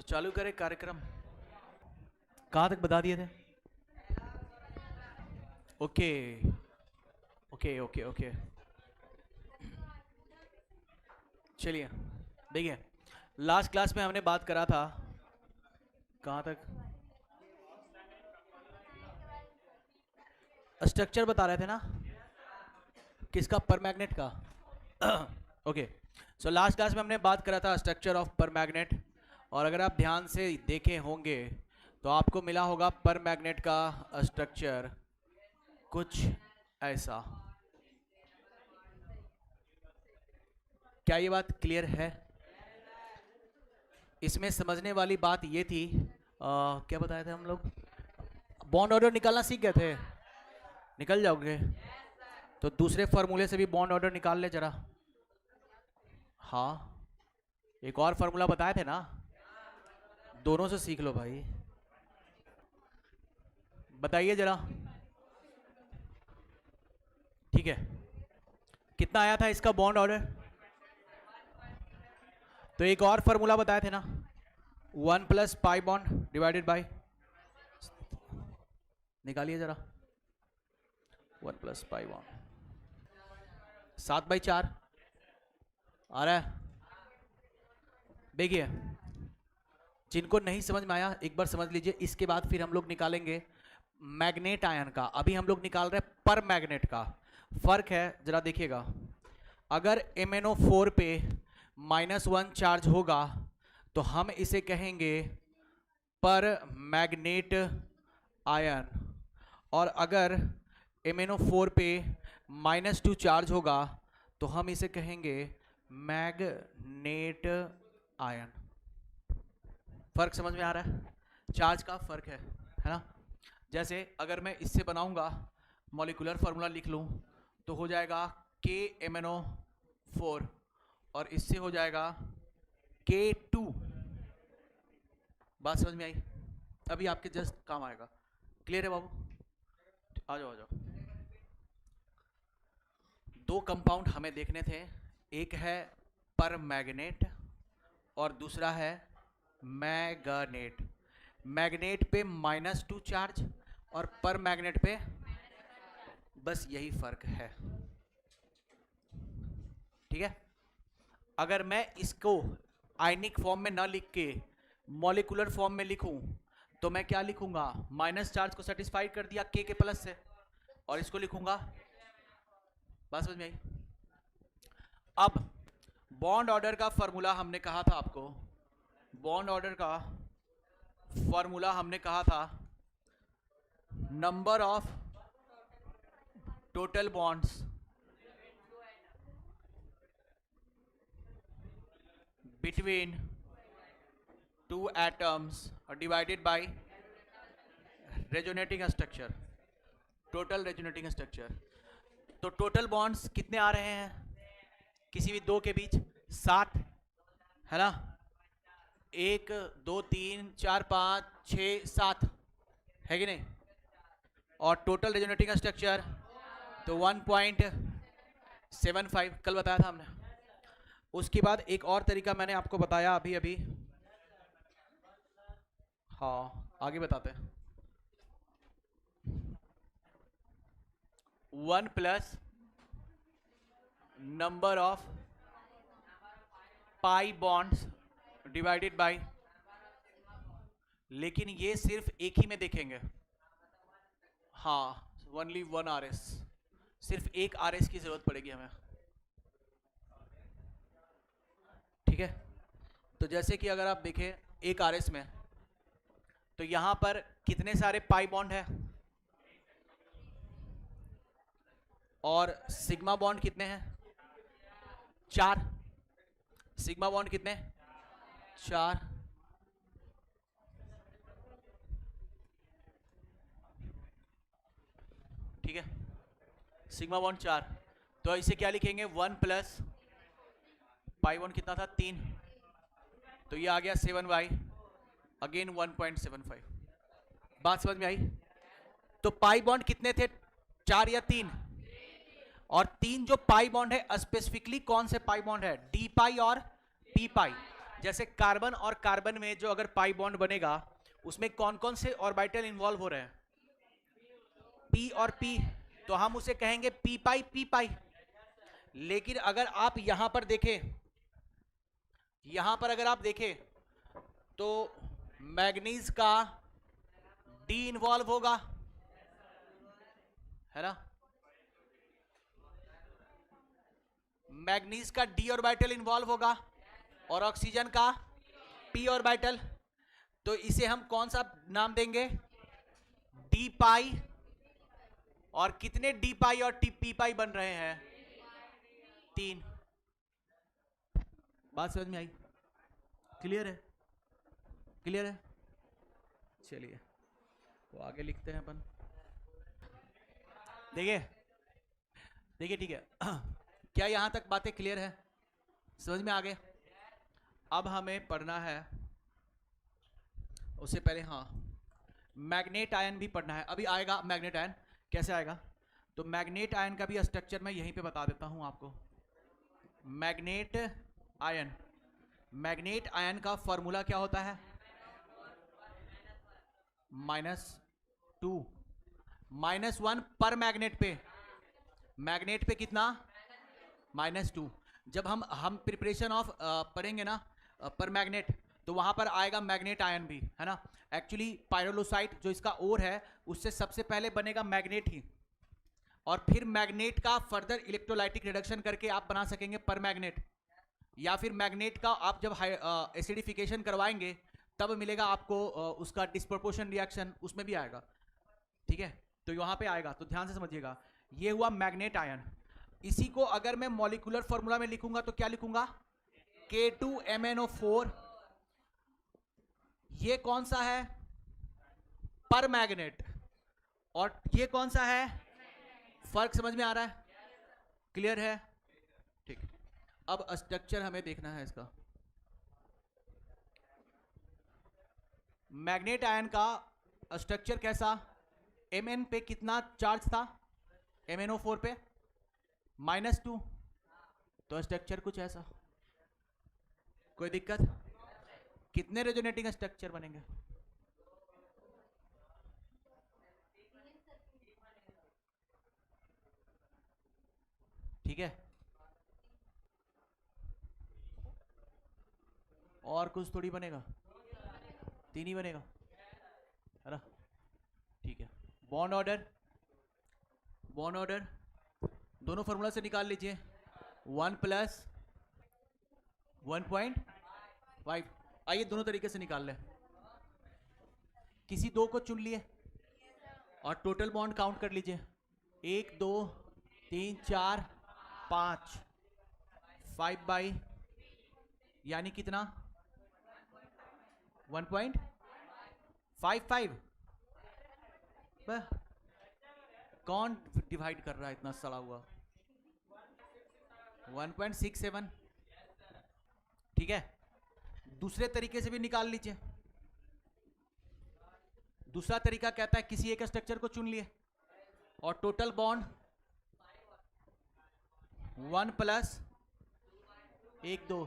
तो चालू करें कार्यक्रम। कहाँ तक बता दिए थे? ओके ओके ओके ओके, चलिए देखिए, लास्ट क्लास में हमने बात करा था कहाँ तक? स्ट्रक्चर बता रहे थे ना, किसका? परमैग्नेट का। ओके, सो लास्ट क्लास में हमने बात करा था स्ट्रक्चर ऑफ परमैग्नेट, और अगर आप ध्यान से देखे होंगे तो आपको मिला होगा परमैग्नेट का स्ट्रक्चर कुछ ऐसा। क्या ये बात क्लियर है? इसमें समझने वाली बात ये थी, क्या बताए थे हम लोग? बॉन्ड ऑर्डर निकालना सीख गए थे? निकल जाओगे तो दूसरे फार्मूले से भी बॉन्ड ऑर्डर निकाल ले जरा। हाँ, एक और फार्मूला बताए थे ना, दोनों से सीख लो भाई। बताइए जरा। ठीक है, कितना आया था इसका बॉन्ड ऑर्डर? तो एक और फार्मूला बताए थे ना, 1 plus pi bond divided by, निकालिए जरा। 1 प्लस पाई बॉन्ड 7/4 आ रहा है। देखिए, जिनको नहीं समझ में आया एक बार समझ लीजिए, इसके बाद फिर हम लोग निकालेंगे मैग्नेट आयन का। अभी हम लोग निकाल रहे हैं पर मैग्नेट का। फर्क है, जरा देखिएगा। अगर MnO4 पे -1 चार्ज होगा तो हम इसे कहेंगे पर मैग्नेट आयन, और अगर MnO4 पे -2 चार्ज होगा तो हम इसे कहेंगे मैग्नेट आयन। फर्क समझ में आ रहा है? चार्ज का फर्क है ना? जैसे अगर मैं इससे बनाऊंगा, मॉलिक्यूलर फार्मूला लिख लूं तो हो जाएगा KMnO4, और इससे हो जाएगा K2। बात समझ में आई? अभी आपके जस्ट काम आएगा। क्लियर है बाबू? आ जाओ आ जाओ। दो कंपाउंड हमें देखने थे, एक है पर मैग्नेट और दूसरा है मैग्नेट। मैग्नेट पे -2 चार्ज और पर मैग्नेट पे, बस यही फर्क है। ठीक है, अगर मैं इसको आयनिक फॉर्म में ना लिख के मॉलिक्यूलर फॉर्म में लिखूं तो मैं क्या लिखूंगा? माइनस चार्ज को सेटिस्फाई कर दिया के प्लस से, और इसको लिखूंगा। बात समझ में आई? अब बॉन्ड ऑर्डर का फॉर्मूला हमने कहा था आपको, बॉन्ड ऑर्डर का फॉर्मूला हमने कहा था number of total bonds between two atoms divided by resonating structure, total resonating structure. तो टोटल बॉन्ड्स कितने आ रहे हैं किसी भी दो के बीच? 7 है ना? 1 2 3 4 5 6 7 है कि नहीं? और टोटल रेजोनेटिंग स्ट्रक्चर तो 1.75 कल बताया था हमने। उसके बाद एक और तरीका मैंने आपको बताया अभी अभी, हाँ आगे बताते हैं। 1 plus number of pi bonds divided by, लेकिन ये सिर्फ एक ही में देखेंगे। हाँ, ओनली 1 RS, सिर्फ एक RS की जरूरत पड़ेगी हमें। ठीक है, तो जैसे कि अगर आप देखें एक RS में, तो यहां पर कितने सारे पाई बॉन्ड है और सिग्मा बॉन्ड कितने हैं? 4। सिग्मा बॉन्ड कितने? 4। ठीक है, सिग्मा बॉन्ड 4। तो इसे क्या लिखेंगे? 1 प्लस पाई बॉन्ड कितना था? 3, तो ये आ गया 7y, अगेन 1.75। बात समझ में आई? तो पाई बॉन्ड कितने थे? 4 या 3? और 3 जो पाई बॉन्ड है स्पेसिफिकली कौन से पाई बॉन्ड है? डी पाई और पी पाई। जैसे कार्बन और कार्बन में जो अगर पाई बॉन्ड बनेगा उसमें कौन कौन से ऑर्बिटल इन्वॉल्व हो रहे हैं? पी और पी, तो हम उसे कहेंगे पी पाई पी पाई। लेकिन अगर आप यहां पर देखें, यहां पर अगर आप देखें तो मैग्नीज का डी इन्वॉल्व होगा, है ना? मैग्नीज का डी ऑर्बिटल इन्वॉल्व होगा और ऑक्सीजन का पी ऑर्बिटल। तो इसे हम कौन सा नाम देंगे? डी पाई। और कितने डी पाई और पी पाई बन रहे हैं? 3। बात समझ में आई? क्लियर है? क्लियर है? चलिए तो आगे लिखते हैं अपन। देखिए देखिए, ठीक है। क्या यहां तक बातें क्लियर है? समझ में आ गए? अब हमें पढ़ना है, उससे पहले हाँ, मैग्नेट आयन भी पढ़ना है। अभी आएगा मैग्नेट आयन, कैसे आएगा? तो मैग्नेट आयन का भी स्ट्रक्चर मैं यहीं पे बता देता हूं आपको। मैग्नेट आयन, मैग्नेट आयन का फॉर्मूला क्या होता है? -2, -1 पर मैग्नेट पे। मैग्नेट पे कितना? -2। जब हम प्रिपरेशन ऑफ पढ़ेंगे ना पर मैग्नेट, तो वहां पर आएगा मैग्नेट आयन भी, है ना? एक्चुअली पायरोलोसाइट जो इसका ओर है उससे सबसे पहले बनेगा मैग्नेट ही, और फिर मैग्नेट का फर्दर इलेक्ट्रोलाइटिक रिडक्शन करके आप बना सकेंगे पर मैग्नेट। या फिर मैग्नेट का आप जब एसिडिफिकेशन करवाएंगे तब मिलेगा आपको उसका डिस्प्रोपोर्शन रिएक्शन, उसमें भी आएगा। ठीक है, तो वहां पे आएगा, तो ध्यान से समझिएगा। ये हुआ मैग्नेट आयन। इसी को अगर मैं मॉलिक्यूलर फॉर्मूला में लिखूंगा तो क्या लिखूंगा? K2MnO4। ये कौन सा है? पर मैग्नेट। और ये कौन सा है? फर्क समझ में आ रहा है? क्लियर है? ठीक। अब स्ट्रक्चर हमें देखना है इसका। मैग्नेट आयन का स्ट्रक्चर कैसा? Mn पे कितना चार्ज था? MnO4 पे -2। तो स्ट्रक्चर कुछ ऐसा। कोई दिक्कत? कितने रेजोनेटिंग स्ट्रक्चर बनेंगे? ठीक है, और कुछ थोड़ी बनेगा, 3 ही बनेगा, है ना? ठीक है, बॉन्ड ऑर्डर, बॉन्ड ऑर्डर दोनों फॉर्मूला से निकाल लीजिए। 1 + 1.5। आइए दोनों तरीके से निकाल लें। किसी दो को चुन लिए और टोटल बॉन्ड काउंट कर लीजिए। 1 2 3 4 5 5 यानी कितना? 1.55। कौन डिवाइड कर रहा है इतना सड़ा हुआ? 1.67। ठीक है, दूसरे तरीके से भी निकाल लीजिए। दूसरा तरीका कहता है किसी एक स्ट्रक्चर को चुन लिए और टोटल बॉन्ड 1 + 1 2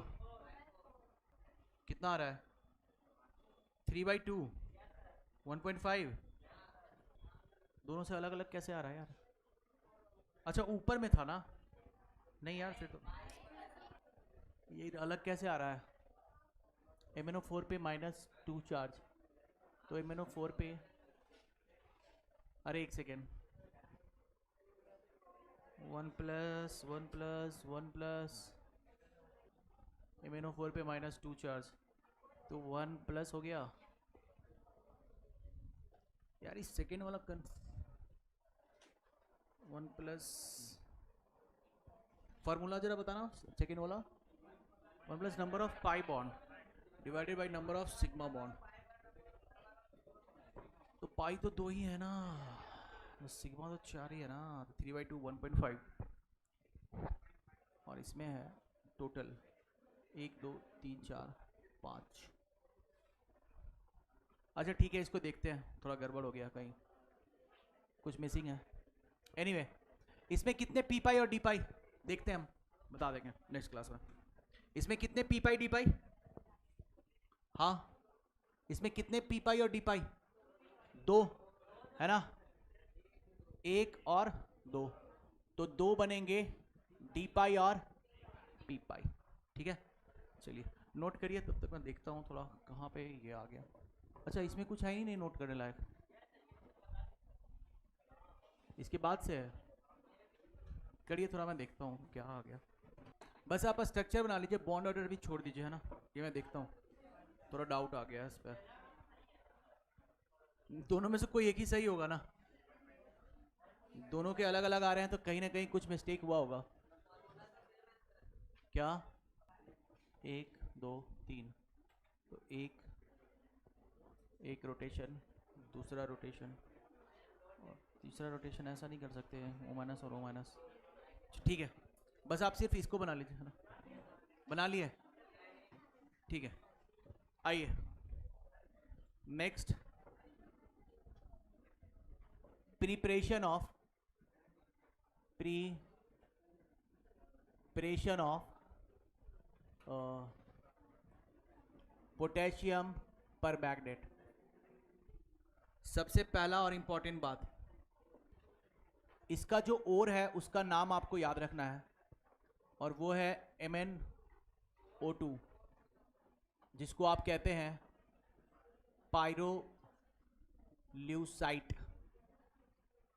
कितना आ रहा है? 3/2 1.5। दोनों से अलग अलग कैसे आ रहा है यार? अच्छा ऊपर में था ना? नहीं यार, फिर तो ये अलग कैसे आ रहा है? MnO4 पे -2 चार्ज, तो MnO4 पे, अरे एक सेकेंड, 1 + 1 + 1 + MnO4 पे -2 चार्ज, तो 1 + हो गया यार। इस सेकेंड वाला 1 + फॉर्मूला जरा बताना सेकेंड वाला। 1 + number of pi bond divided by number of sigma bond. तो पाई तो 2 ही है ना, सिग्मा तो 4 ही है ना, तो 3/2 1.5। और इसमें है टोटल 1 2 3 4 5। अच्छा ठीक है, इसको देखते हैं, थोड़ा गड़बड़ हो गया, कहीं कुछ मिसिंग है। एनीवे, इसमें कितने पी पाई और डी पाई देखते हैं हम, बता देंगे नेक्स्ट क्लास में। इसमें कितने पी पाई डी पाई? हाँ, इसमें कितने पी पाई और डी पाई? 2 है ना, 1 और 2, तो 2 बनेंगे डी पाई और पी पाई। ठीक है, चलिए नोट करिए, तब तक मैं देखता हूँ थोड़ा कहाँ पे ये आ गया। अच्छा, इसमें कुछ है ही नहीं नोट करने लायक, इसके बाद से है, करिए थोड़ा, मैं देखता हूँ क्या आ गया। बस आप स्ट्रक्चर बना लीजिए, बॉन्ड ऑर्डर भी छोड़ दीजिए, है ना, ये मैं देखता हूँ, थोड़ा डाउट आ गया इस पर। दोनों में से कोई एक ही सही होगा ना, दोनों के अलग अलग आ रहे हैं तो कहीं ना कहीं कुछ मिस्टेक हुआ होगा। क्या 1 2 3, तो एक रोटेशन, दूसरा रोटेशन और तीसरा रोटेशन, ऐसा नहीं कर सकते हैं ओ माइनस और ओ माइनस। ठीक है, बस आप सिर्फ इसको बना लीजिए, है ना, बना लिए, ठीक है। आइए नेक्स्ट, प्रिपरेशन ऑफ पोटेशियम पर मैग्नेट। सबसे पहला और इंपॉर्टेंट बात, इसका जो ओर है उसका नाम आपको याद रखना है, और वो है MnO2, जिसको आप कहते हैं पायरोल्यूसाइट।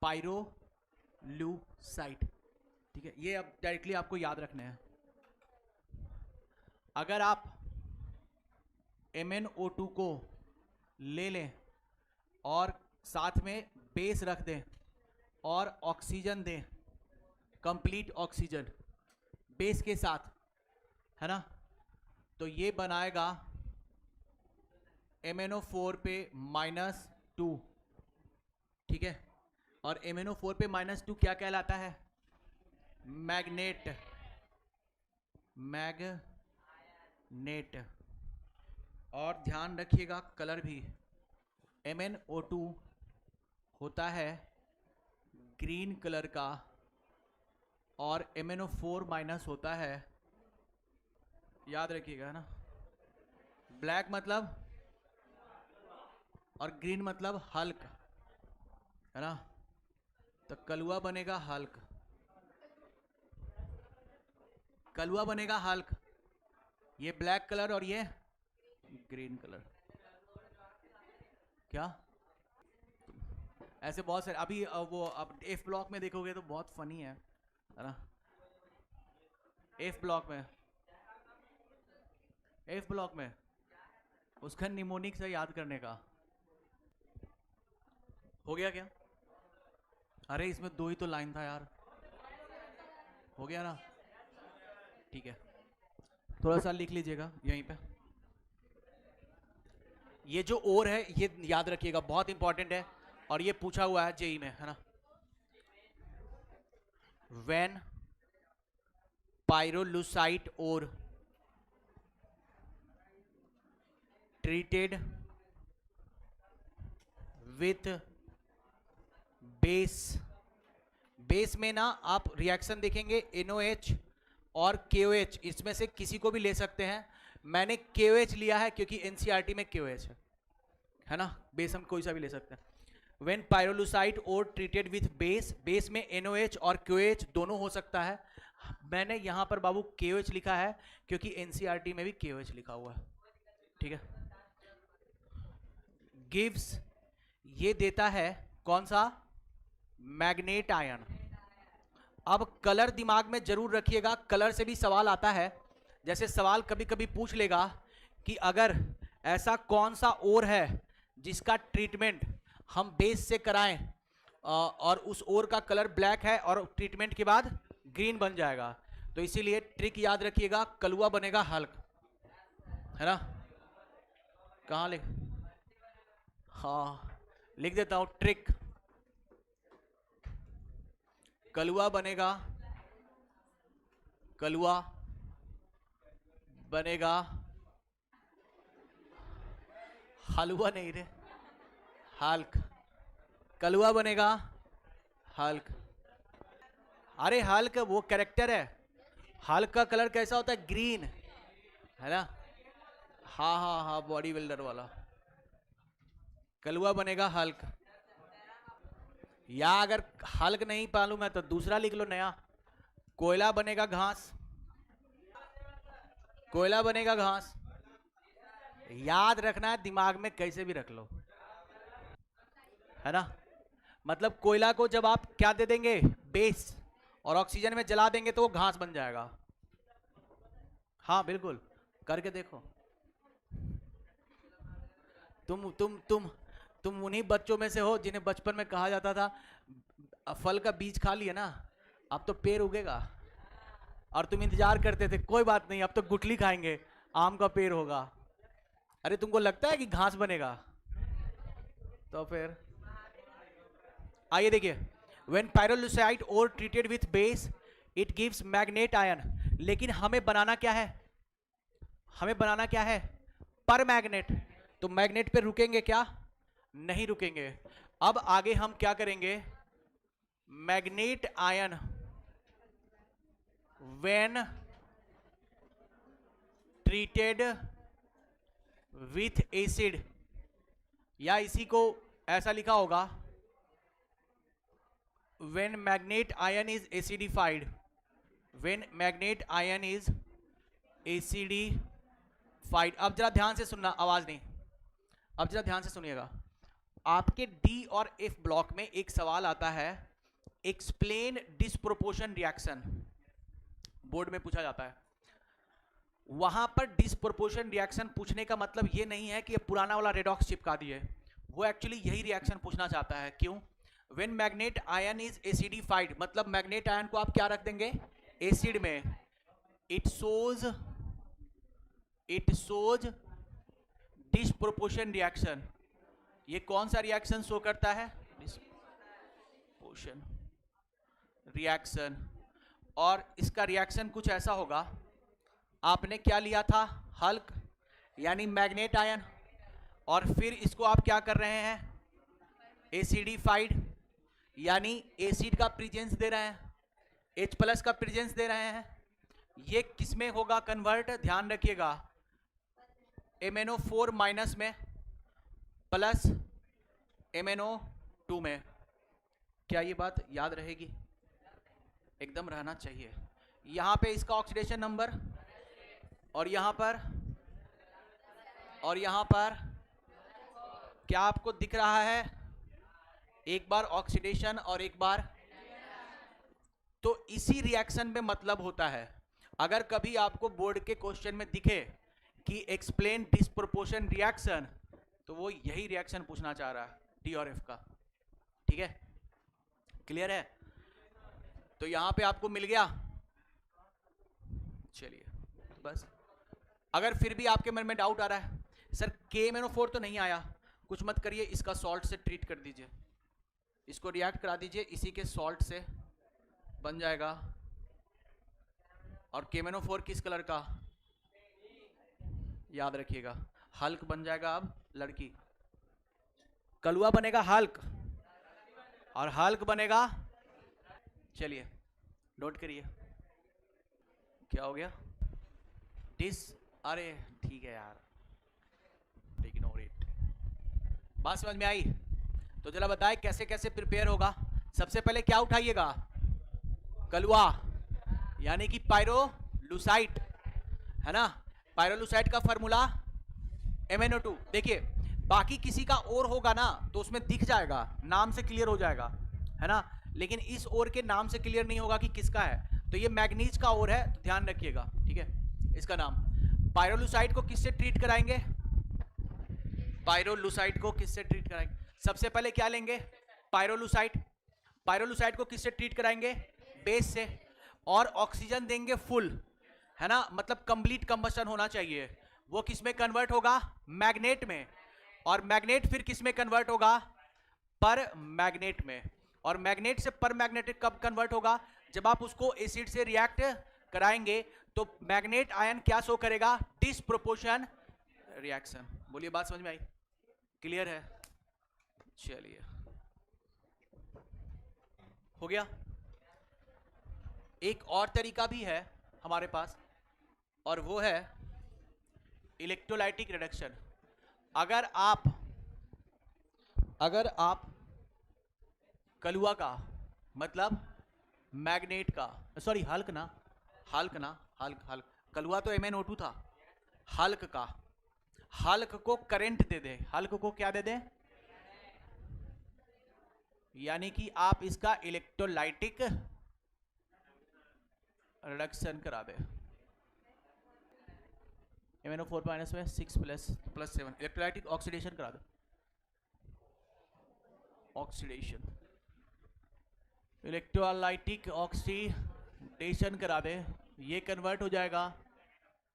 पायरोल्यूसाइट, ठीक है, ये अब डायरेक्टली आपको याद रखने हैं। अगर आप MnO2 को ले लें और साथ में बेस रख दें और ऑक्सीजन दें, कंप्लीट ऑक्सीजन बेस के साथ, है ना, तो ये बनाएगा MnO4 पे -2, ठीक है, और MnO4 पे -2 क्या कहलाता है? Magnet, magnet. और ध्यान रखिएगा कलर भी, MnO2 होता है ग्रीन कलर का और MnO4 माइनस होता है, याद रखिएगा ना, ब्लैक मतलब और ग्रीन मतलब हल्क, है ना, तो कलुआ बनेगा हल्क, कलुआ बनेगा हल्क, ये ब्लैक कलर और ये ग्रीन कलर। क्या ऐसे बहुत सारे, अभी वो अब एफ ब्लॉक में देखोगे तो बहुत फनी है ना, एफ ब्लॉक में उसका निमोनिक से याद करने का हो गया क्या? अरे इसमें 2 ही तो लाइन था यार, हो गया ना, ठीक है, थोड़ा सा लिख लीजिएगा यहीं पे, ये जो ओर है ये याद रखिएगा, बहुत इंपॉर्टेंट है और ये पूछा हुआ है जेई में, है ना। When pyrolusite ore treated with base, base में ना आप रिएक्शन देखेंगे NOH और KOH, इसमें से किसी को भी ले सकते हैं, मैंने KOH लिया है क्योंकि NCERT में KOH है ना, बेस हम कोई सा भी ले सकते हैं। व्हेन पायरोलुसाइट और ट्रीटेड विथ बेस, बेस में NOH और KOH दोनों हो सकता है, मैंने यहां पर बाबू KOH लिखा है क्योंकि NCERT में भी KOH लिखा हुआ है, ठीक है। गिव्स, ये देता है कौन सा? Manganate ion. अब कलर दिमाग में जरूर रखिएगा, कलर से भी सवाल आता है, जैसे सवाल कभी कभी पूछ लेगा कि अगर ऐसा कौन सा ओर है जिसका ट्रीटमेंट हम बेस से कराएं और उस ओर का कलर ब्लैक है और ट्रीटमेंट के बाद ग्रीन बन जाएगा, तो इसीलिए ट्रिक याद रखिएगा, कलुआ बनेगा हल्क, है ना, कहां लिख, हाँ लिख देता हूं, ट्रिक, कलुआ बनेगा, कलुआ बनेगा हलवा, नहीं रे, हल्क, कलुआ बनेगा हल्क। अरे हल्क वो कैरेक्टर है, हल्क का कलर कैसा होता है? ग्रीन, है ना, हाँ हाँ हाँ, बॉडी बिल्डर वाला। कलुआ बनेगा हल्क, या अगर हल्क नहीं मालूम है तो दूसरा लिख लो नया। कोयला बनेगा घास, कोयला बनेगा घास। याद रखना है, दिमाग में कैसे भी रख लो, है ना। मतलब कोयला को जब आप क्या दे देंगे, बेस, और ऑक्सीजन में जला देंगे तो वो घास बन जाएगा। हाँ बिल्कुल, करके देखो। तुम उन्हीं बच्चों में से हो जिन्हें बचपन में कहा जाता था फल का बीज खा लिया ना, अब तो पेड़ उगेगा। और तुम इंतजार करते थे कोई बात नहीं अब तो गुठली खाएंगे, आम का पेड़ होगा। अरे तुमको लगता है कि घास बनेगा? तो फिर आइए देखिए, व्हेन पायरोलुसाइड और treated with base it gives manganate ion. लेकिन हमें बनाना क्या है, हमें बनाना क्या है, पर मैग्नेट। तो मैग्नेट पे रुकेंगे क्या, नहीं रुकेंगे। अब आगे हम क्या करेंगे, manganate ion when treated with acid, या इसी को ऐसा लिखा होगा when magnet ion is acidified, when magnet ion is acidified। अब जरा ध्यान से सुनना, आवाज नहीं, अब जरा ध्यान से सुनिएगा। आपके डी और एफ ब्लॉक में एक सवाल आता है, एक्सप्लेन डिस्प्रोपोर्शन रिएक्शन, बोर्ड में पूछा जाता है। वहां पर डिस्प्रोपोर्शन रिएक्शन पूछने का मतलब ये नहीं है कि ये पुराना वाला रेडॉक्स चिपका दिए, वो एक्चुअली यही रिएक्शन पूछना चाहता है। क्यों? When manganate ion is acidified, मतलब मैग्नेट आयन को आप क्या रख देंगे, एसिड में। It shows disproportion reaction. ये कौन सा रिएक्शन शो करता है, डिस्प्रोपोर्शन रिएक्शन। और इसका रिएक्शन कुछ ऐसा होगा, आपने क्या लिया था, हल्क यानी मैग्नेट आयन, और फिर इसको आप क्या कर रहे हैं, एसिडिफाइड यानी एसिड का प्रेजेंस दे रहे हैं, H+ का प्रेजेंस दे रहे हैं। ये किसमें होगा कन्वर्ट, ध्यान रखिएगा, MnO4 माइनस में प्लस MnO2 में। क्या ये बात याद रहेगी? एकदम रहना चाहिए। यहां पे इसका ऑक्सीडेशन नंबर, और यहां पर, और यहां पर क्या आपको दिख रहा है, एक बार ऑक्सीडेशन और एक बार। तो इसी रिएक्शन में मतलब होता है, अगर कभी आपको बोर्ड के क्वेश्चन में दिखे कि एक्सप्लेन डिस्प्रोपोर्शन रिएक्शन, तो वो यही रिएक्शन पूछना चाह रहा है, डी और एफ का। ठीक है, क्लियर है? तो यहां पे आपको मिल गया। चलिए बस, अगर फिर भी आपके मन में डाउट आ रहा है सर KMnO4 तो नहीं आया, कुछ मत करिए, इसका सॉल्ट से ट्रीट कर दीजिए, इसको रिएक्ट करा दीजिए, इसी के सॉल्ट से बन जाएगा। और KMnO4 किस कलर का, याद रखिएगा, हल्क बन जाएगा। अब लड़की, कलुआ बनेगा हल्क, और हल्क बनेगा, चलिए नोट करिए, क्या हो गया, डिस, अरे ठीक है यार, इग्नोर इट। बात समझ में आई? तो जरा बताए कैसे कैसे प्रिपेयर होगा। सबसे पहले क्या उठाइएगा, कलुआ यानी कि पायरोलुसाइट, है ना। पायरोलुसाइट का फार्मूला MnO2। देखिए बाकी किसी का और होगा ना तो उसमें दिख जाएगा, नाम से क्लियर हो जाएगा, है ना। लेकिन इस और के नाम से क्लियर नहीं होगा कि किसका है। तो ये मैग्नीज का और है, तो ध्यान रखिएगा, ठीक है। इसका नाम, पायरोलुसाइट को किससे ट्रीट कराएंगे, पायरोलुसाइट को किससे ट्रीट कराएंगे, सबसे पहले क्या लेंगे, पायरोलुसाइट। पायरोलुसाइट को किससे ट्रीट कराएंगे, बेस से, और ऑक्सीजन देंगे फुल, है ना, मतलब कंप्लीट कंबशन होना चाहिए। वो किस में कन्वर्ट होगा, मैग्नेट में, और मैग्नेट फिर किस में कन्वर्ट होगा, पर मैग्नेट में। और मैग्नेट से पर मैग्नेटिक कब कन्वर्ट होगा, जब आप उसको एसिड से रिएक्ट कराएंगे तो मैग्नेट आयन क्या शो करेगा, डिस्प्रोपोर्शन रिएक्शन। बोलिए बात समझ में आई, क्लियर है? चलिए हो गया। एक और तरीका भी है हमारे पास, और वो है इलेक्ट्रोलाइटिक रिडक्शन। अगर आप कलुआ का मतलब मैग्नेट का, सॉरी हल्क ना, हल्क कलुआ तो MnO2 था, हल्क को करंट दे दे, हल्क को क्या दे दे, यानी कि आप इसका इलेक्ट्रोलाइटिक रिडक्शन करा दे। MnO4 माइनस में 6 प्लस 7 इलेक्ट्रोलाइटिक ऑक्सीडेशन करा दे, ऑक्सीडेशन, इलेक्ट्रोलाइटिक ऑक्सीडेशन करा दे, ये कन्वर्ट हो जाएगा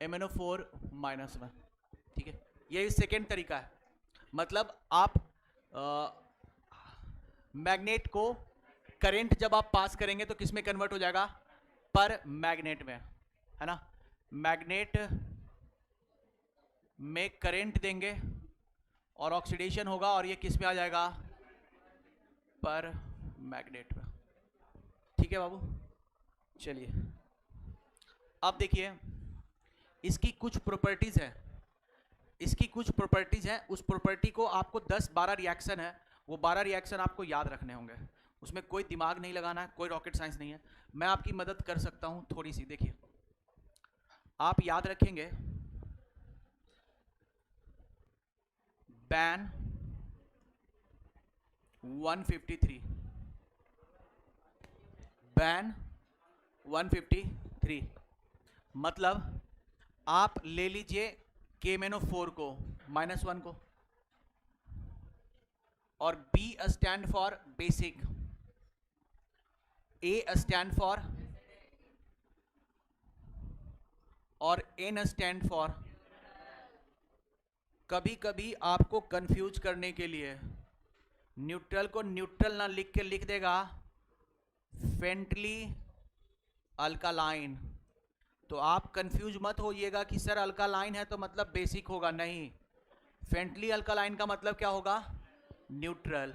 MnO4 माइनस में। ठीक है, ये सेकेंड तरीका है। मतलब आप मैग्नेट को करंट जब आप पास करेंगे तो किस में कन्वर्ट हो जाएगा, पर मैग्नेट में, है ना। मैग्नेट में करंट देंगे और ऑक्सीडेशन होगा और ये किस में आ जाएगा, पर मैग्नेट में। ठीक है बाबू, चलिए अब देखिए इसकी कुछ प्रॉपर्टीज है, उस प्रॉपर्टी को आपको 10-12 रिएक्शन है, वो 12 रिएक्शन आपको याद रखने होंगे, उसमें कोई दिमाग नहीं लगाना है, कोई रॉकेट साइंस नहीं है, मैं आपकी मदद कर सकता हूं थोड़ी सी। देखिए आप याद रखेंगे बैन 153, बैन 153, मतलब आप ले लीजिए KMnO4 को -1 को, और B stand for basic, A stand for, और N स्टैंड फॉर। कभी कभी आपको कंफ्यूज करने के लिए न्यूट्रल को न्यूट्रल ना लिख के लिख देगा फेंटली अल्कालाइन, तो आप कंफ्यूज मत होइएगा कि सर अल्कालाइन है तो मतलब बेसिक होगा, नहीं, फेंटली अल्कालाइन का मतलब क्या होगा, न्यूट्रल।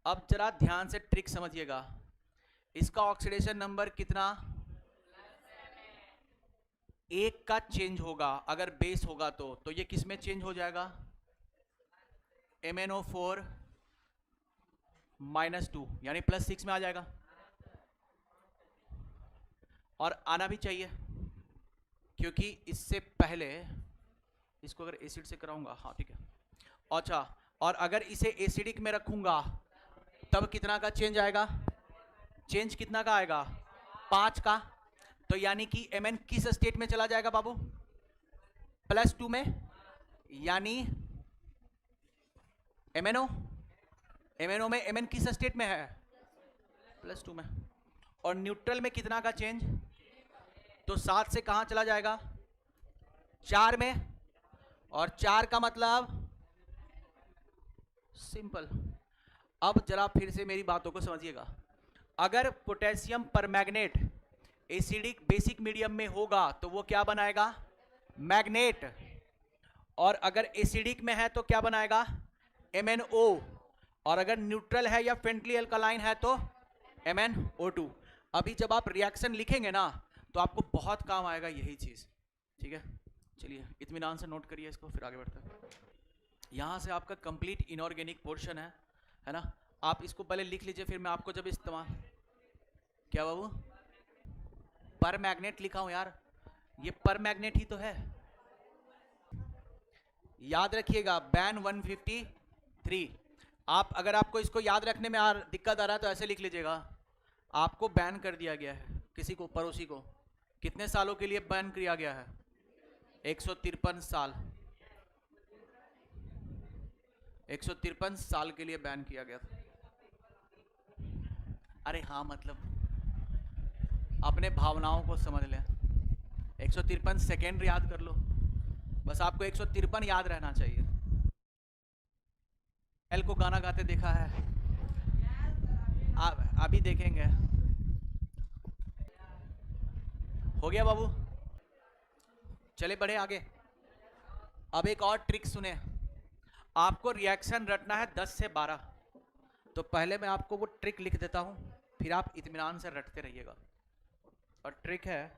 अब जरा ध्यान से ट्रिक समझिएगा, इसका ऑक्सीडेशन नंबर कितना, 1 का चेंज होगा अगर बेस होगा तो ये किस में चेंज हो जाएगा, MnO4 -2 यानी +6 में आ जाएगा, और आना भी चाहिए क्योंकि इससे पहले इसको अगर एसिड से कराऊंगा, हाँ ठीक है, अच्छा, और अगर इसे एसिडिक में रखूंगा तब कितना का चेंज आएगा, चेंज कितना का आएगा, 5 का, तो यानी कि Mn किस स्टेट में चला जाएगा बाबू, +2 में, यानी MnO में Mn किस स्टेट में है, +2 में, और न्यूट्रल में कितना का चेंज, तो 7 से कहां चला जाएगा, 4 में, और 4 का मतलब सिंपल। अब जरा फिर से मेरी बातों को समझिएगा, अगर potassium permanganate acidic basic medium में होगा तो वो क्या बनाएगा, मैग्नेट, और अगर एसिडिक में है तो क्या बनाएगा, MnO, और अगर न्यूट्रल है या फ्रेंडली अल्कालाइन है तो MnO2। अभी जब आप रिएक्शन लिखेंगे ना तो आपको बहुत काम आएगा यही चीज। ठीक है, चलिए इत्मीनान से नोट करिए इसको, फिर आगे बढ़ते हैं। यहाँ से आपका कंप्लीट इनऑर्गेनिक पोर्शन है ना, आप इसको पहले लिख लीजिए, फिर मैं आपको जब इस्तेमाल, क्या बाबू, पर मैग्नेट लिखा हूं यार, ये पर मैग्नेट ही तो है, याद रखिएगा बैन 153। आप अगर आपको इसको याद रखने में दिक्कत आ रहा है तो ऐसे लिख लीजिएगा, आपको बैन कर दिया गया है, किसी को, पड़ोसी को, कितने सालों के लिए बैन किया गया है, 153 साल, 153 साल के लिए बैन किया गया था। अरे हाँ, मतलब अपने भावनाओं को समझ लें, 153 सेकेंड याद कर लो, बस आपको 153 याद रहना चाहिए। एल को गाना गाते देखा है, अभी देखेंगे। हो गया बाबू, चले बढ़े आगे। अब एक और ट्रिक सुने, आपको रिएक्शन रटना है 10 से 12, तो पहले मैं आपको वो ट्रिक लिख देता हूं, फिर आप इत्मीनान से रटते रहिएगा। और ट्रिक है,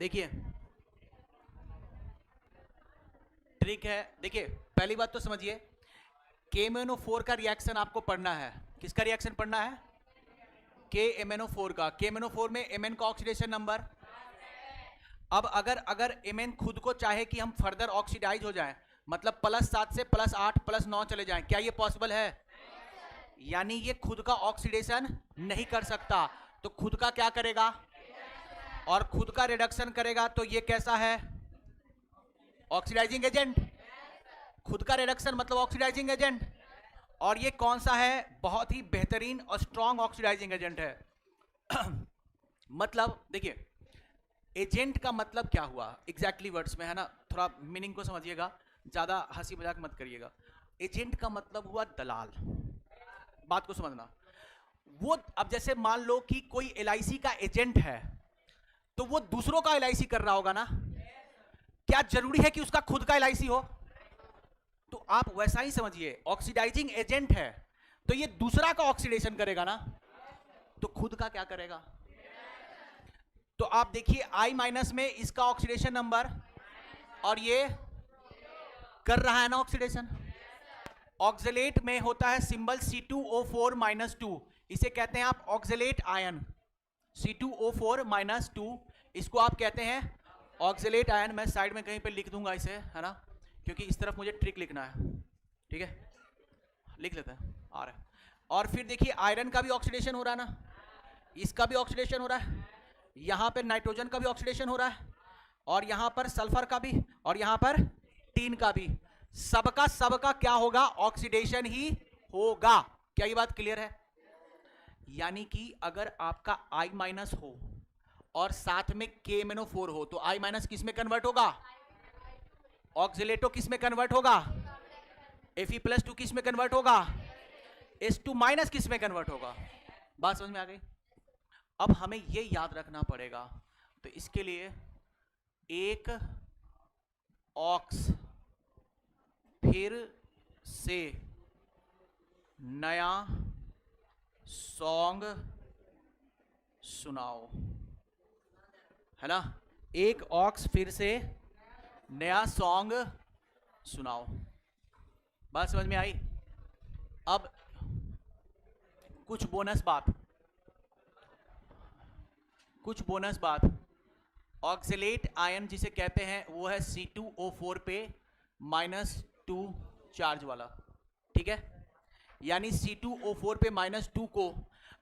देखिए ट्रिक है, देखिए पहली बात तो समझिए, KMnO4 का रिएक्शन आपको पढ़ना है। किसका रिएक्शन पढ़ना है? KMnO4 का। KMnO4 में Mn का ऑक्सीडेशन नंबर। अब अगर Mn खुद को चाहे कि हम फर्दर ऑक्सीडाइज हो जाएं, मतलब +7 से +8 +9 चले जाएं, क्या ये पॉसिबल है? यानी ये खुद का ऑक्सीडेशन नहीं कर सकता, तो खुद का क्या करेगा? और खुद का रिडक्शन करेगा, तो ये कैसा है? Oxidising agent. खुद का रिडक्शन मतलब ऑक्सीडाइजिंग एजेंट। और ये कौन सा है? बहुत ही बेहतरीन और स्ट्रॉन्ग ऑक्सीडाइजिंग एजेंट है। मतलब देखिए, एजेंट का मतलब क्या हुआ एग्जैक्टली वर्ड्स में, है ना? थोड़ा मीनिंग को समझिएगा, ज्यादा हंसी मजाक मत करिएगा। एजेंट का मतलब हुआ दलाल। बात को समझना। वो अब जैसे मान लो कि कोई LIC का एजेंट है, तो वो दूसरों का LIC कर रहा होगा ना? क्या जरूरी है कि उसका खुद का LIC हो? तो आप वैसा ही समझिए, ऑक्सीडाइजिंग एजेंट है तो ये दूसरा का ऑक्सीडेशन करेगा ना, तो खुद का क्या करेगा? तो आप देखिए I- में इसका ऑक्सीडेशन नंबर, और ये कर रहा है ना ऑक्सीडेशन। ऑक्सलेट में होता है सिंबल C2O4 -2, इसे कहते हैं आप ऑक्सलेट आयन। C2O4 -2 इसको आप कहते हैं ऑक्सलेट आयन। मैं साइड में कहीं पे लिख दूंगा इसे, है ना, क्योंकि इस तरफ मुझे ट्रिक लिखना है। ठीक है, लिख लेते हैं, आ रहा है। और फिर देखिए आयरन का भी ऑक्सीडेशन हो रहा है ना, इसका भी ऑक्सीडेशन हो रहा है, यहां पर नाइट्रोजन का भी ऑक्सीडेशन हो रहा है, और यहां पर सल्फर का भी, और यहां पर टीन का भी। सबका क्या होगा? ऑक्सीडेशन ही होगा। क्या ये बात क्लियर है? यानी कि अगर आपका I- हो और साथ में KMnO4 हो, तो I- किस में कन्वर्ट होगा? ऑक्सीलेटो किस में कन्वर्ट होगा? Fe+2 किस में कन्वर्ट होगा? H2- किस में कन्वर्ट होगा? बात समझ में आ गई? अब हमें ये याद रखना पड़ेगा, तो इसके लिए एक ऑक्स फिर से नया सॉन्ग सुनाओ, है ना? एक ऑक्स फिर से नया सॉन्ग सुनाओ। बात समझ में आई? अब कुछ बोनस बात, ऑक्सलेट आयन जिसे कहते हैं वो है C2O4 पे -2 चार्ज वाला। ठीक है, यानी C2O4 पे -2 को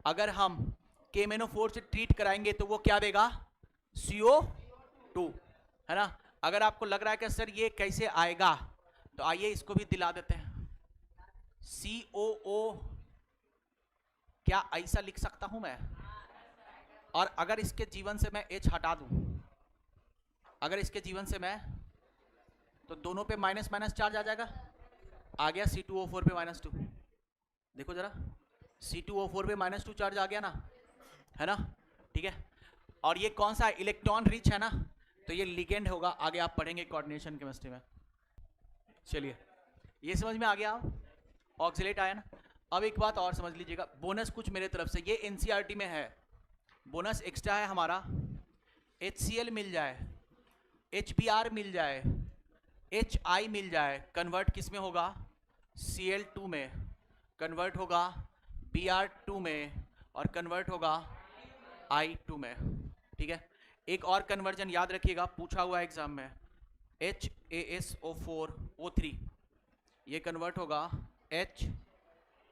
अगर हम KMnO4 से ट्रीट कराएंगे तो वो क्या देगा? CO2, है ना? अगर आपको लग रहा है कि सर ये कैसे आएगा, तो आइए इसको भी दिला देते हैं। COO क्या ऐसा लिख सकता हूं मैं? और अगर इसके जीवन से मैं H हटा दूं, अगर इसके जीवन से मैं, तो दोनों पे माइनस माइनस चार्ज आ जाएगा। आ गया C2O4 पे -2। देखो जरा, C2O4 पे -2 चार्ज आ गया ना, है ना? ठीक है, और ये कौन सा इलेक्ट्रॉन रिच है ना, तो ये लिगेंड होगा। आगे आप पढ़ेंगे कोऑर्डिनेशन केमिस्ट्री में। चलिए, ये समझ में आ गया ऑक्सीलेट आयन। अब एक बात और समझ लीजिएगा, बोनस कुछ मेरे तरफ से, ये NCERT में है, बोनस एक्स्ट्रा है हमारा। HCl मिल जाए, HBr मिल जाए, HI मिल जाए, कन्वर्ट किस में होगा? Cl2 में, कन्वर्ट होगा Br2 में, और कन्वर्ट होगा I2 में। ठीक है, एक और कन्वर्जन याद रखिएगा, पूछा हुआ एग्जाम में, HASO4O3, ये कन्वर्ट होगा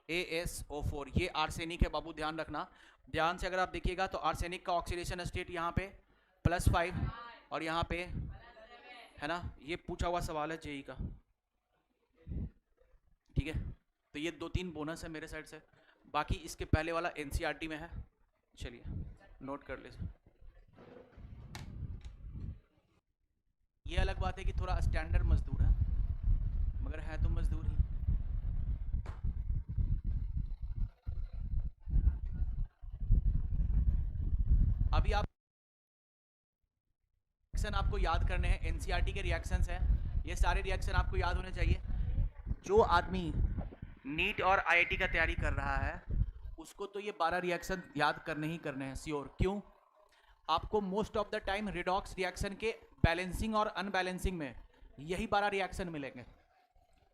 HASO4। ये आर्सेनिक है बाबू, ध्यान रखना। ध्यान से अगर आप देखिएगा तो आर्सेनिक का ऑक्सीडेशन स्टेट यहाँ पे +5 और यहाँ पे, है ना? ये पूछा हुआ सवाल है JEE का। ठीक है, तो ये 2-3 बोनस है मेरे साइड से, बाकी इसके पहले वाला NCERT में है। चलिए नोट कर लीजिए। ये अलग बात है कि थोड़ा स्टैंडर्ड मजदूर है, मगर है तो मजदूर ही। अभी आप रिएक्शन आपको याद करने हैं, NCERT के रिएक्शंस हैं, ये सारे रिएक्शन आपको याद होने चाहिए। जो आदमी नीट और IIT का तैयारी कर रहा है उसको तो ये 12 रिएक्शन याद करने ही करने हैं, श्योर। क्यों? आपको most of the time redox reaction के बैलेंसिंग और अनबैलेंसिंग में यही 12 रिएक्शन मिलेंगे।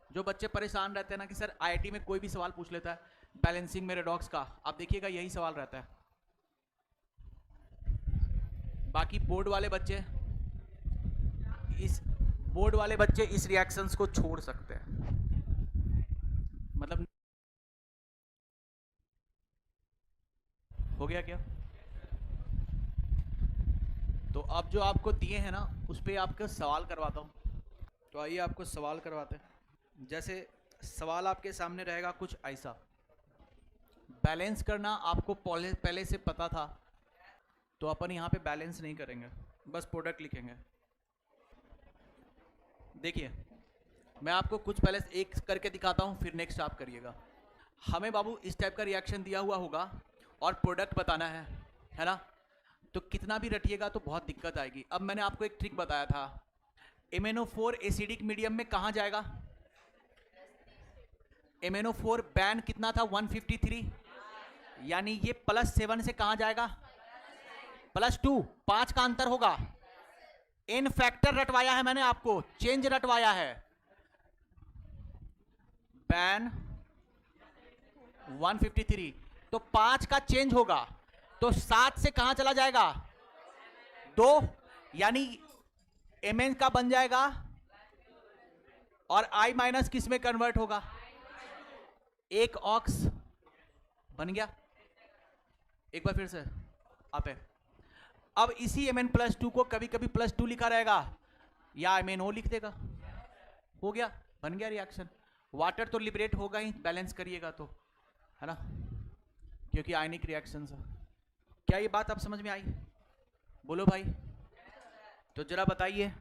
जो बच्चे परेशान रहते हैं ना कि सर आईआईटी में कोई भी सवाल पूछ लेता है बैलेंसिंग में रिडॉक्स का, आप देखिएगा यही सवाल रहता है। बाकी बोर्ड वाले बच्चे इस रिएक्शंस को छोड़ सकते हैं, मतलब हो गया क्या? तो अब जो आपको दिए हैं ना उस पर आपका सवाल करवाता हूँ। तो आइए आपको सवाल करवाते हैं। जैसे सवाल आपके सामने रहेगा कुछ ऐसा, बैलेंस करना आपको पहले से पता था, तो अपन यहाँ पे बैलेंस नहीं करेंगे, बस प्रोडक्ट लिखेंगे। देखिए मैं आपको कुछ पहले एक करके दिखाता हूँ, फिर नेक्स्ट आप करिएगा। हमें बाबू इस टाइप का रिएक्शन दिया हुआ होगा और प्रोडक्ट बताना है ना? तो कितना भी रटिएगा तो बहुत दिक्कत आएगी। अब मैंने आपको एक ट्रिक बताया था, MnO4 एसिडिक मीडियम में कहाँ जाएगा? MnO4 बैन कितना था? 153, यानी ये +7 से कहाँ जाएगा? +2, 5 का अंतर होगा। इन फैक्टर रटवाया है मैंने आपको, चेंज रटवाया है। बैन 153 तो 5 का चेंज होगा, तो 7 से कहां चला जाएगा? 2, यानी Mn का बन जाएगा और I माइनस किस में कन्वर्ट होगा? एक ऑक्स बन गया। एक बार फिर से आप है। अब इसी Mn+2 को कभी कभी +2 लिखा रहेगा या MnO लिख देगा, हो गया, बन गया रिएक्शन। वाटर तो लिबरेट होगा ही, बैलेंस करिएगा तो, है ना, क्योंकि आयनिक रिएक्शन है। क्या ये बात आप समझ में आई? बोलो भाई। तो जरा बताइए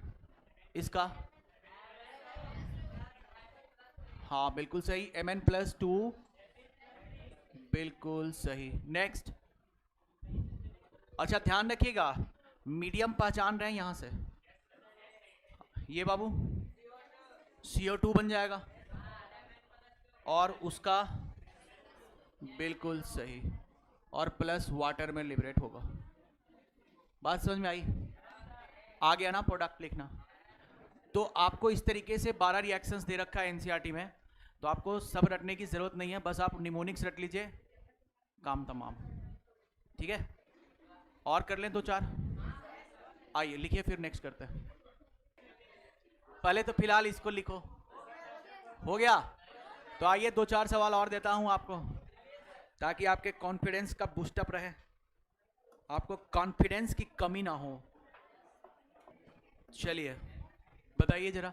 इसका। हाँ बिल्कुल सही, Mn+2 बिल्कुल सही। नेक्स्ट। अच्छा ध्यान रखिएगा, मीडियम पहचान रहे हैं यहां से, ये बाबू CO2 बन जाएगा और उसका बिल्कुल सही, और प्लस वाटर में लिबरेट होगा। बात समझ में आई? आ गया ना प्रोडक्ट लिखना? तो आपको इस तरीके से 12 रिएक्शंस दे रखा है एनसीईआरटी में, तो आपको सब रटने की जरूरत नहीं है, बस आप निमोनिक्स रट लीजिए, काम तमाम। ठीक है, और कर लें 2-4। आइए लिखिए, फिर नेक्स्ट करते हैं। पहले तो फिलहाल इसको लिखो, हो गया? तो आइए 2-4 सवाल और देता हूं आपको, ताकि आपके कॉन्फिडेंस का बूस्टअप रहे, आपको कॉन्फिडेंस की कमी ना हो। चलिए बताइए जरा।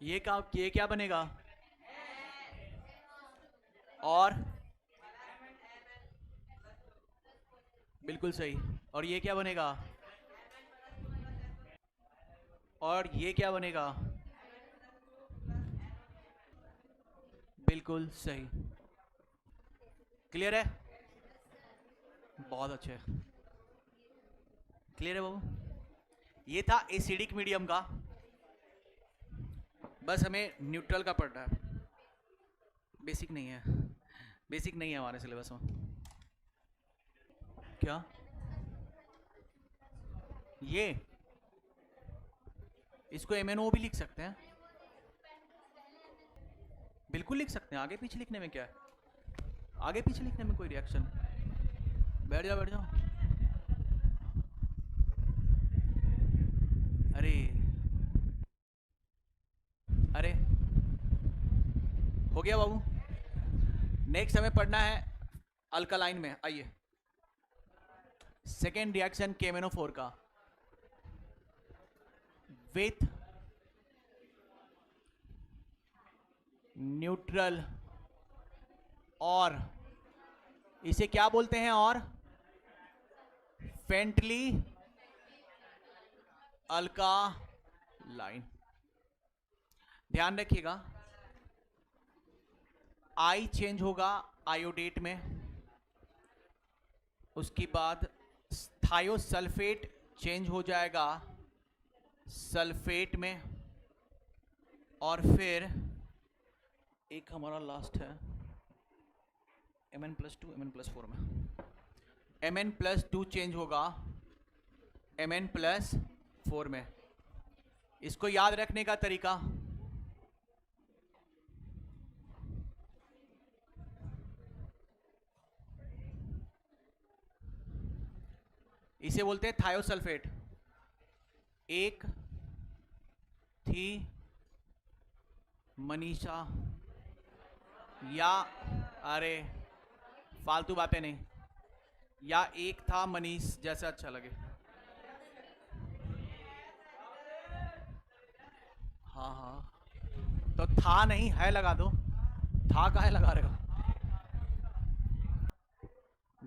ये क्या बनेगा? और बिल्कुल सही, और ये क्या बनेगा? और ये क्या बनेगा? बिल्कुल सही। क्लियर है? बहुत अच्छे, क्लियर है बाबू। ये था एसिडिक मीडियम का, बस हमें न्यूट्रल का पढ़ना है, बेसिक नहीं है, बेसिक नहीं है हमारे सिलेबस में। क्या ये इसको MnO भी लिख सकते हैं, बिल्कुल लिख सकते हैं, आगे पीछे लिखने में क्या है? आगे पीछे लिखने में कोई रिएक्शन? बैठ जाओ बैठ जाओ। अरे अरे हो गया बाबू। नेक्स्ट हमें पढ़ना है अल्कालाइन में। आइए, सेकेंड रिएक्शन KMnO4 का विथ न्यूट्रल, और इसे क्या बोलते हैं? और फेंटली अल्कालाइन। ध्यान रखिएगा, आई चेंज होगा आयोडेट में, उसके बाद थायोसल्फेट चेंज हो जाएगा सल्फेट में, और फिर एक हमारा लास्ट है Mn+2 Mn+4 में Mn+2 चेंज होगा Mn+4 में। इसको याद रखने का तरीका, इसे बोलते हैं थायोसल्फेट। एक थी मनीषा, या अरे फालतू बातें नहीं, या एक था मनीष, जैसा अच्छा लगे। हाँ हाँ, तो था नहीं है लगा दो, था काहे लगा रहे हो।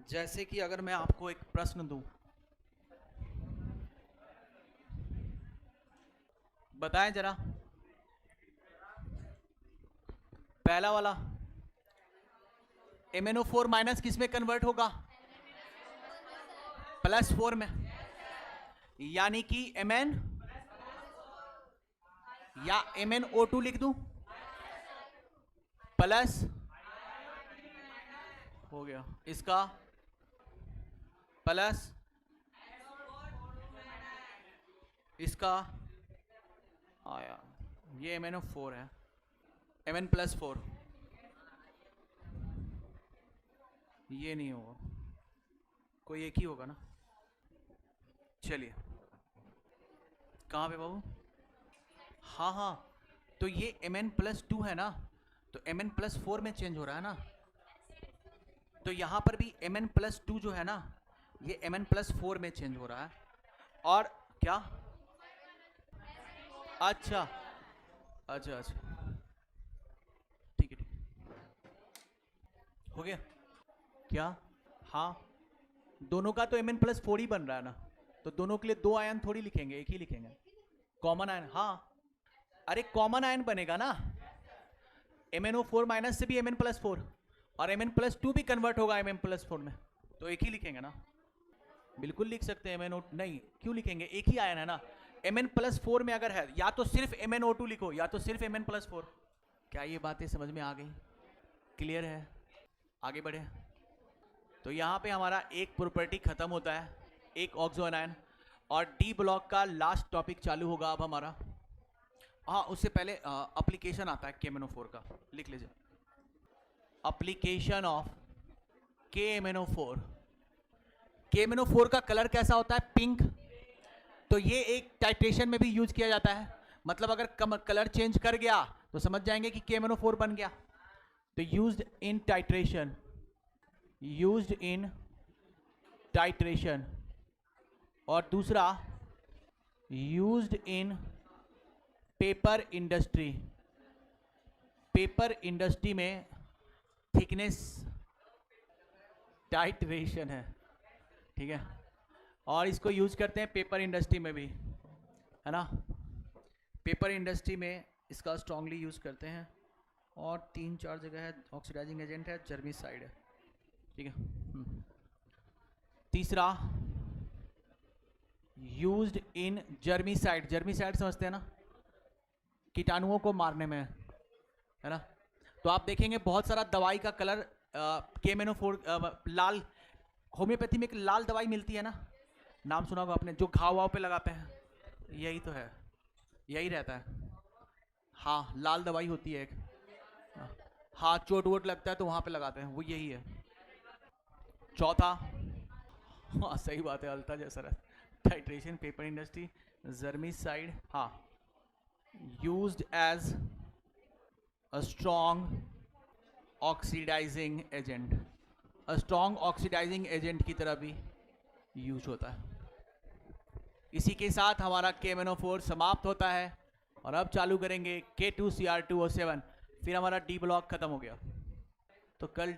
जैसे कि अगर मैं आपको एक प्रश्न दूं, बताएं जरा, पहला वाला MnO4 माइनस किस में कन्वर्ट होगा? +4 में, यानी कि Mn या MnO2 लिख दूं, प्लस हो गया इसका प्लस इसका आया, ये MnO4 है, Mn+4, ये नहीं होगा, कोई एक ही होगा ना। चलिए, कहाँ पे बाबू? हाँ हाँ, तो ये Mn+2 है ना, तो Mn+4 में चेंज हो रहा है ना, तो यहाँ पर भी Mn+2 जो है ना, ये Mn+4 में चेंज हो रहा है। और क्या? अच्छा अच्छा अच्छा, ठीक है, हो गया क्या? हाँ, दोनों का तो Mn+4 ही बन रहा है ना, तो दोनों के लिए दो आयन थोड़ी लिखेंगे, एक ही लिखेंगे, कॉमन आयन। हाँ, अरे कॉमन आयन बनेगा ना, MnO4 माइनस से भी Mn+4, और Mn+2 भी कन्वर्ट होगा Mn+4 में, तो एक ही लिखेंगे ना। बिल्कुल लिख सकते हैं MnO, नहीं क्यों लिखेंगे, एक ही आयन है ना। Mn+4 में अगर है, या तो सिर्फ MnO2 लिखो, या तो सिर्फ Mn+4। क्या ये बातें समझ में आ गई? क्लियर है? आगे बढ़े। तो यहाँ पे हमारा एक प्रॉपर्टी खत्म होता है, एक ऑक्सो आयन, और डी ब्लॉक का लास्ट टॉपिक चालू होगा अब हमारा। हाँ, उससे पहले एप्लीकेशन आता है KMnO4 का, लिख लीजिए, एप्लीकेशन ऑफ KMnO4। KMnO4 का कलर कैसा होता है? पिंक। तो ये एक टाइट्रेशन में भी यूज किया जाता है, मतलब अगर कलर चेंज कर गया तो समझ जाएंगे कि KMnO4 बन गया। तो used in titration, used in titration, और दूसरा used in paper industry. Paper industry में थिकनेस टाइट्रेशन है, ठीक है, और इसको यूज करते हैं पेपर इंडस्ट्री में भी, है ना। पेपर इंडस्ट्री में इसका स्ट्रांगली यूज करते हैं, और 3-4 जगह है, ऑक्सीडाइजिंग एजेंट है, जर्मिसाइड है, ठीक है। तीसरा यूज्ड इन जर्मिसाइड। जर्मिसाइड समझते हैं ना, कीटाणुओं को मारने में, है ना। तो आप देखेंगे बहुत सारा दवाई का कलर KMnO4 लाल, होम्योपैथी में एक लाल दवाई मिलती है ना, नाम सुना होगा आपने, जो घाव वाव पे लगाते हैं, यही तो है, यही रहता है। हाँ, लाल दवाई होती है एक, हाँ चोट वोट लगता है तो वहाँ पे लगाते हैं, वो यही है। चौथा, हाँ सही बात है, अल्ता जैसा रहता, टाइट्रेशन, पेपर इंडस्ट्री, जर्मिसाइड, हाँ, used as a strong oxidising agent, strong oxidising agent की तरह भी यूज होता है। इसी के साथ हमारा KMnO4 समाप्त होता है, और अब चालू करेंगे K2Cr2O7, फिर हमारा डी ब्लॉक खत्म हो गया। तो कल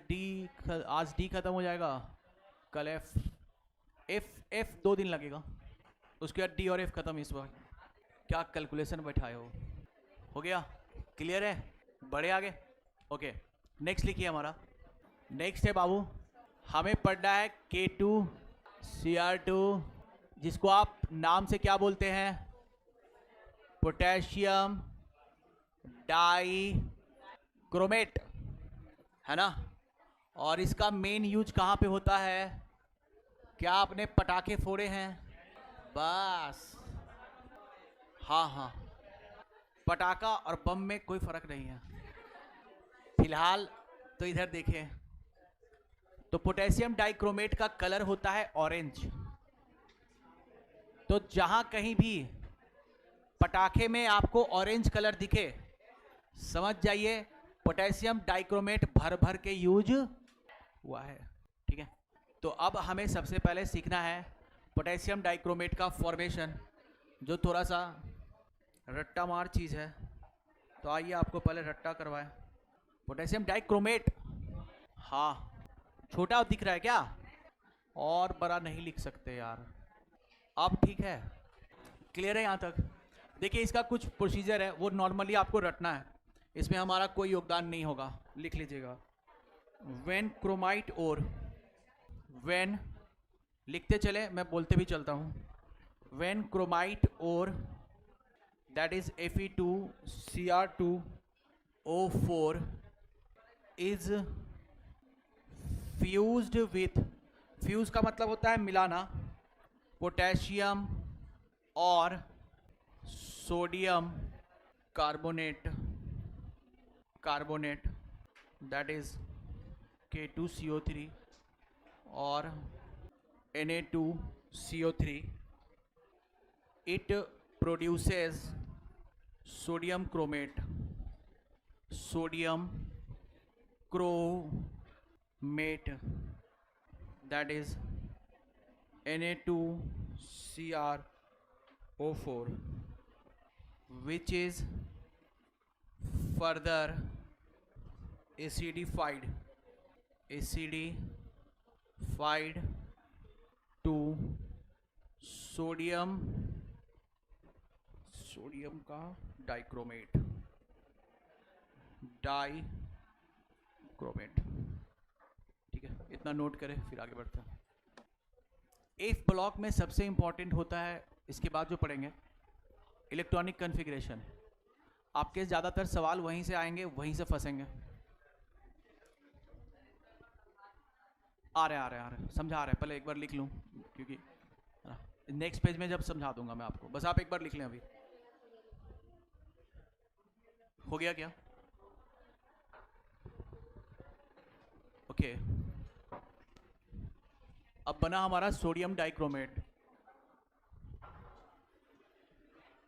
आज डी खत्म हो जाएगा, कल एफ 2 दिन लगेगा, उसके बाद डी और एफ खत्म। इस बार क्या कैलकुलेशन बैठाए हो गया? क्लियर है? बढ़े आगे? ओके, नेक्स्ट लिखिए हमारा। नेक्स्ट है बाबू, हमें पढ़ना है K2Cr2, जिसको आप नाम से क्या बोलते हैं? पोटेशियम डाई क्रोमेट, है ना। और इसका मेन यूज कहाँ पे होता है? क्या आपने पटाखे फोड़े हैं? बस। हाँ हाँ, पटाखा और बम में कोई फर्क नहीं है फिलहाल। तो इधर देखिए, तो पोटेशियम डाइक्रोमेट का कलर होता है ऑरेंज। तो जहां कहीं भी पटाखे में आपको ऑरेंज कलर दिखे, समझ जाइए पोटेशियम डाइक्रोमेट भर भर के यूज हुआ है। ठीक है, तो अब हमें सबसे पहले सीखना है पोटेशियम डाइक्रोमेट का फॉर्मेशन, जो थोड़ा सा रट्टा मार चीज़ है। तो आइए आपको पहले रट्टा करवाएं। पोटेशियम डाइक्रोमेट, हाँ, छोटा दिख रहा है क्या? और बड़ा नहीं लिख सकते यार। अब ठीक है, क्लियर है यहाँ तक? देखिए इसका कुछ प्रोसीजर है, वो नॉर्मली आपको रटना है, इसमें हमारा कोई योगदान नहीं होगा। लिख लीजिएगा, वेन क्रोमाइट और, वेन लिखते चले, मैं बोलते भी चलता हूँ, वेन क्रोमाइट और that is Fe2Cr2O4 is fused with, fuse का मतलब होता है मिलाना, पोटेशियम और sodium carbonate, that is K2CO3 और Na2CO3, it produces sodium chromate, that is Na2Cr O4, which is further acidified to sodium का डाइक्रोमेट, ठीक है, इतना नोट करें फिर आगे बढ़ते हैं। इफ ब्लॉक में सबसे इंपॉर्टेंट होता है, इसके बाद जो पढ़ेंगे इलेक्ट्रॉनिक कॉन्फ़िगरेशन। आपके ज़्यादातर सवाल वहीं से आएंगे, वहीं से फंसेंगे। आ रहे समझा रहे, पहले एक बार लिख लूँ, क्योंकि नेक्स्ट पेज में जब समझा दूंगा मैं आपको, बस आप एक बार लिख लें। अभी हो गया क्या? ओके, अब बना हमारा sodium dichromate,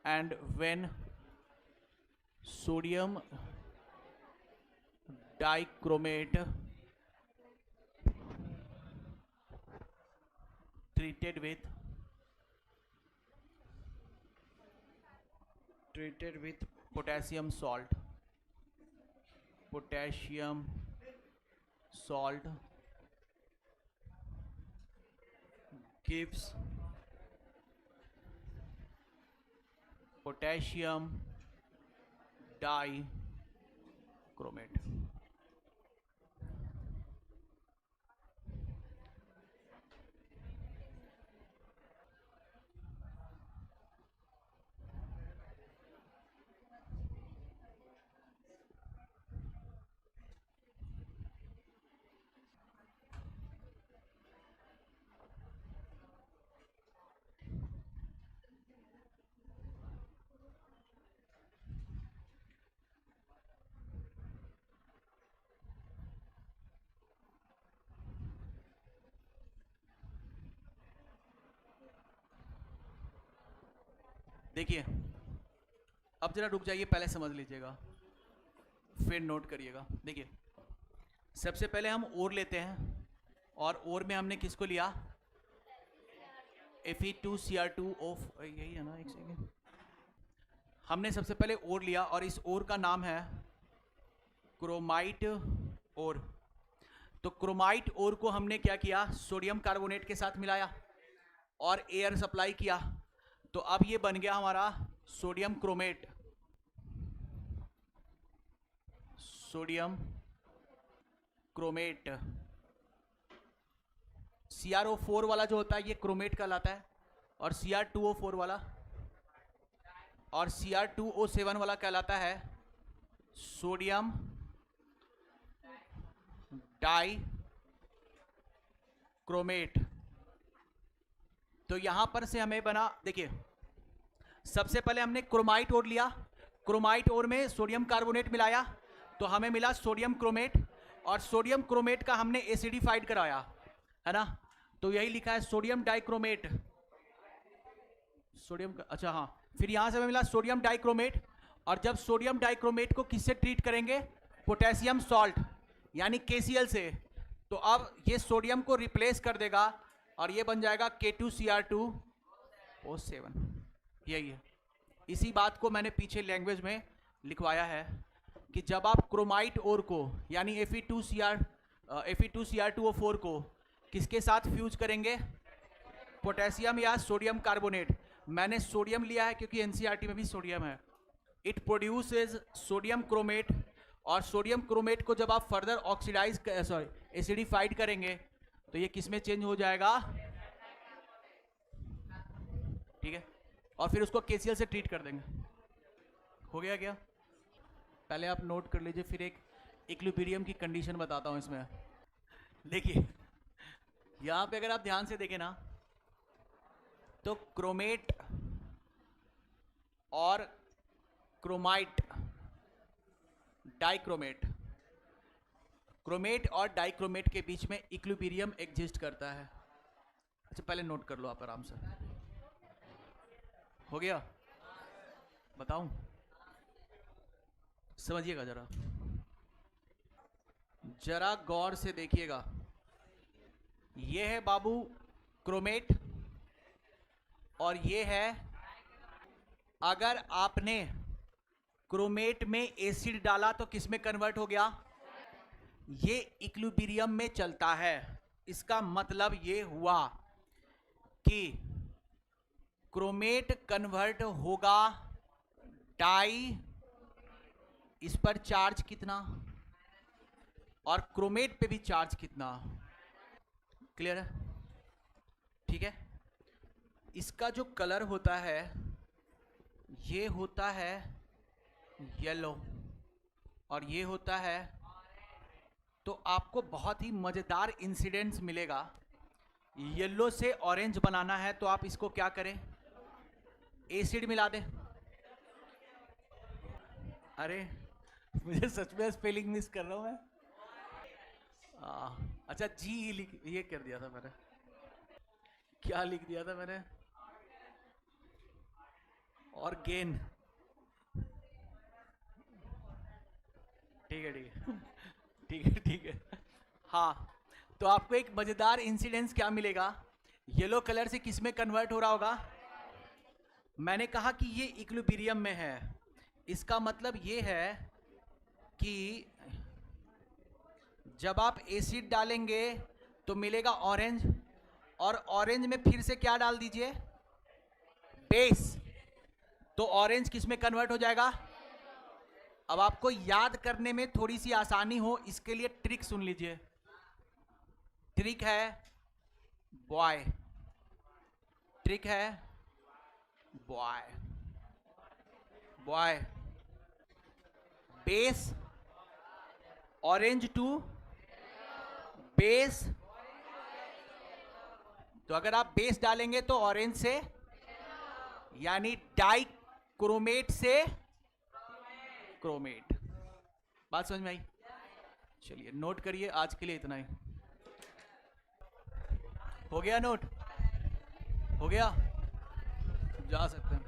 and when sodium dichromate treated with potassium salt gives potassium dichromate। देखिए अब जरा रुक जाइए, पहले समझ लीजिएगा फिर नोट करिएगा। देखिए सबसे पहले हम ओर लेते हैं, और ओर में हमने किसको लिया? Fe2Cr2O, यही है ना? एक सेकेंड, हमने सबसे पहले ओर लिया और इस ओर का नाम है क्रोमाइट ओर। तो क्रोमाइट ओर को हमने क्या किया? सोडियम कार्बोनेट के साथ मिलाया और एयर सप्लाई किया, तो अब ये बन गया हमारा सोडियम क्रोमेट, CrO4 वाला जो होता है ये क्रोमेट कहलाता है, और Cr2O4 वाला और Cr2O7 वाला कहलाता है सोडियम डाई क्रोमेट। तो यहां पर से हमें बना, देखिए सबसे पहले हमने क्रोमाइट ओर लिया, क्रोमाइट ओर में सोडियम कार्बोनेट मिलाया तो हमें मिला सोडियम क्रोमेट, और सोडियम क्रोमेट का हमने एसिडिफाइड कराया, है ना, तो यही लिखा है सोडियम डाइक्रोमेट। सोडियम, अच्छा हाँ, फिर यहां से हमें मिला सोडियम डाइक्रोमेट, और जब सोडियम डाइक्रोमेट को किससे ट्रीट करेंगे, पोटेशियम सॉल्ट यानी KCl से, तो अब ये सोडियम को रिप्लेस कर देगा और ये बन जाएगा K2Cr2O7। यही है, इसी बात को मैंने पीछे लैंग्वेज में लिखवाया है कि जब आप क्रोमाइट ओर को यानी Fe2Cr2O4 को किसके साथ फ्यूज करेंगे, पोटेशियम या सोडियम कार्बोनेट। मैंने सोडियम लिया है क्योंकि NCERT में भी सोडियम है। इट प्रोड्यूसेस सोडियम क्रोमेट, और सोडियम क्रोमेट को जब आप फर्दर ऑक्सीडाइज एसिडिफाइड करेंगे तो ये किस में चेंज हो जाएगा, ठीक है, और फिर उसको KCl से ट्रीट कर देंगे। हो गया क्या? पहले आप नोट कर लीजिए, फिर एक इक्विलिब्रियम की कंडीशन बताता हूं इसमें। देखिए यहां पे अगर आप ध्यान से देखें ना, तो क्रोमेट और क्रोमाइट, डाइक्रोमेट, क्रोमेट और डाइक्रोमेट के बीच में इक्विलिब्रियम एग्जिस्ट करता है। अच्छा पहले नोट कर लो आप आराम से। हो गया? बताऊं? समझिएगा जरा, जरा गौर से देखिएगा। ये है बाबू क्रोमेट और ये है, अगर आपने क्रोमेट में एसिड डाला तो किस में कन्वर्ट हो गया, ये इक्विलिब्रियम में चलता है। इसका मतलब ये हुआ कि क्रोमेट कन्वर्ट होगा डाई, इस पर चार्ज कितना, और क्रोमेट पे भी चार्ज कितना। क्लियर है? ठीक है। इसका जो कलर होता है ये होता है येलो, और ये होता है, तो आपको बहुत ही मजेदार इंसिडेंट्स मिलेगा। येलो से ऑरेंज बनाना है तो आप इसको क्या करें, एसिड मिला दें। अरे मुझे सच में स्पेलिंग मिस कर रहा हूं मैं। अच्छा जी ये कर दिया था मैंने, क्या लिख दिया था मैंने, और गेन। ठीक है ठीक है ठीक है ठीक है। हाँ, तो आपको एक मजेदार इंसिडेंस क्या मिलेगा, येलो कलर से किस में कन्वर्ट हो रहा होगा, मैंने कहा कि ये इक्विलिब्रियम में है। इसका मतलब ये है कि जब आप एसिड डालेंगे तो मिलेगा ऑरेंज, और ऑरेंज में फिर से क्या डाल दीजिए, बेस, तो ऑरेंज किस में कन्वर्ट हो जाएगा। अब आपको याद करने में थोड़ी सी आसानी हो इसके लिए ट्रिक सुन लीजिए। ट्रिक है बॉय, ट्रिक है boy, boy base orange to base, तो अगर आप बेस डालेंगे तो ऑरेंज से, यानी डाई क्रोमेट से क्रोमेट। बात समझ में आई? चलिए नोट करिए, आज के लिए इतना ही। हो गया नोट? हो गया? जा सकते हैं।